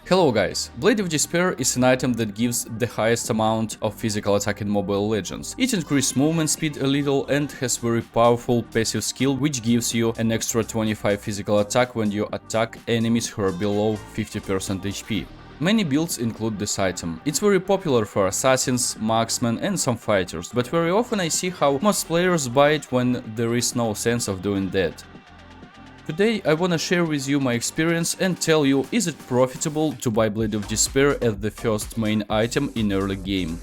Hello guys, Blade of Despair is an item that gives the highest amount of physical attack in Mobile Legends. It increases movement speed a little and has very powerful passive skill which gives you an extra 25 physical attack when you attack enemies who are below 50% HP. Many builds include this item. It's very popular for assassins, marksmen and some fighters, but very often I see how most players buy it when there is no sense of doing that. Today I wanna share with you my experience and tell you, is it profitable to buy Blade of Despair as the first main item in early game.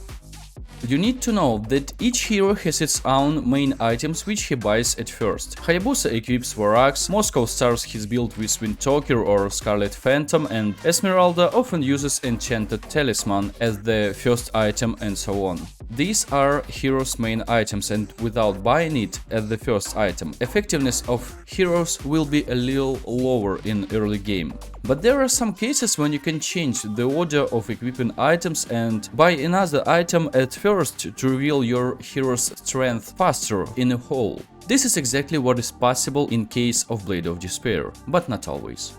You need to know that each hero has its own main items which he buys at first. Hayabusa equips Varax, Moscow starts his build with Windtalker or Scarlet Phantom, and Esmeralda often uses Enchanted Talisman as the first item and so on. These are heroes' main items, and without buying it as the first item, effectiveness of heroes will be a little lower in early game. But there are some cases when you can change the order of equipping items and buy another item at first to reveal your hero's strength faster in a whole. This is exactly what is possible in case of Blade of Despair, but not always.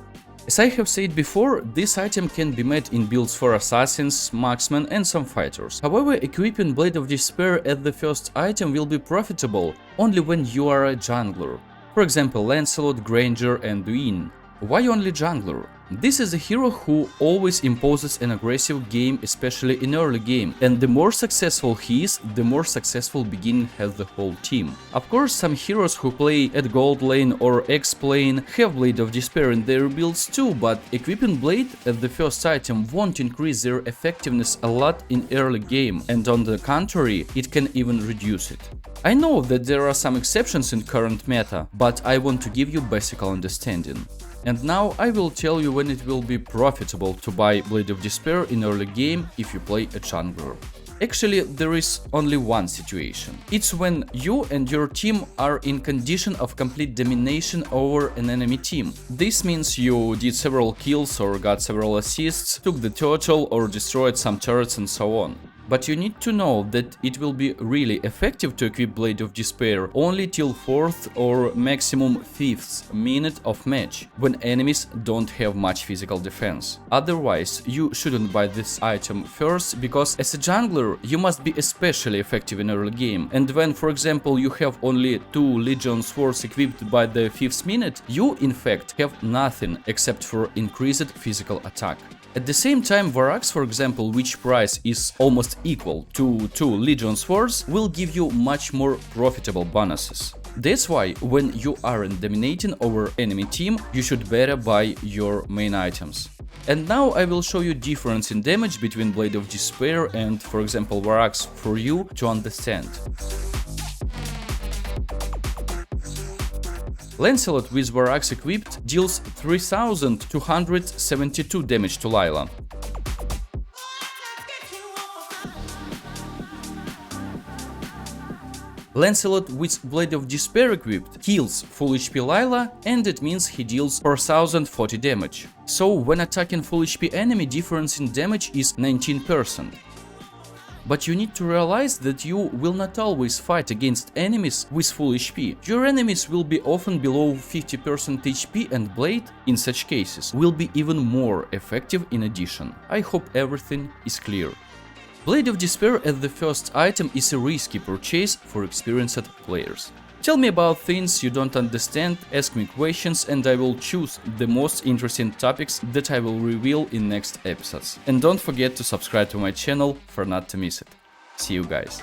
As I have said before, this item can be made in builds for assassins, marksmen and some fighters. However, equipping Blade of Despair as the first item will be profitable only when you are a jungler. For example, Lancelot, Granger and Duin. Why only jungler? This is a hero who always imposes an aggressive game, especially in early game, and the more successful he is, the more successful beginning has the whole team. Of course, some heroes who play at gold lane or X lane have Blade of Despair in their builds too, but equipping Blade as the first item won't increase their effectiveness a lot in early game, and on the contrary, it can even reduce it. I know that there are some exceptions in current meta, but I want to give you basic understanding. And now I will tell you when it will be profitable to buy Blade of Despair in early game if you play a jungler. Actually, there is only one situation. It's when you and your team are in condition of complete domination over an enemy team. This means you did several kills or got several assists, took the turtle or destroyed some turrets and so on. But you need to know that it will be really effective to equip Blade of Despair only till 4th or maximum 5th minute of match, when enemies don't have much physical defense. Otherwise, you shouldn't buy this item first, because as a jungler you must be especially effective in early game, and when, for example, you have only 2 Legion Swords equipped by the 5th minute, you in fact have nothing except for increased physical attack. At the same time, Varax, for example, which price is almost equal to 2 Legion Swords, will give you much more profitable bonuses. That's why, when you aren't dominating over enemy team, you should better buy your main items. And now I will show you difference in damage between Blade of Despair and, for example, Varax for you to understand. Lancelot with Varax equipped deals 3272 damage to Layla. Lancelot with Blade of Despair equipped heals full HP Layla, and it means he deals 4040 damage. So when attacking full HP enemy, difference in damage is 19%. But you need to realize that you will not always fight against enemies with full HP. Your enemies will be often below 50% HP, and Blade, in such cases, will be even more effective in addition. I hope everything is clear. Blade of Despair as the first item is a risky purchase for experienced players. Tell me about things you don't understand, ask me questions, and I will choose the most interesting topics that I will reveal in next episodes. And don't forget to subscribe to my channel for not to miss it. See you guys.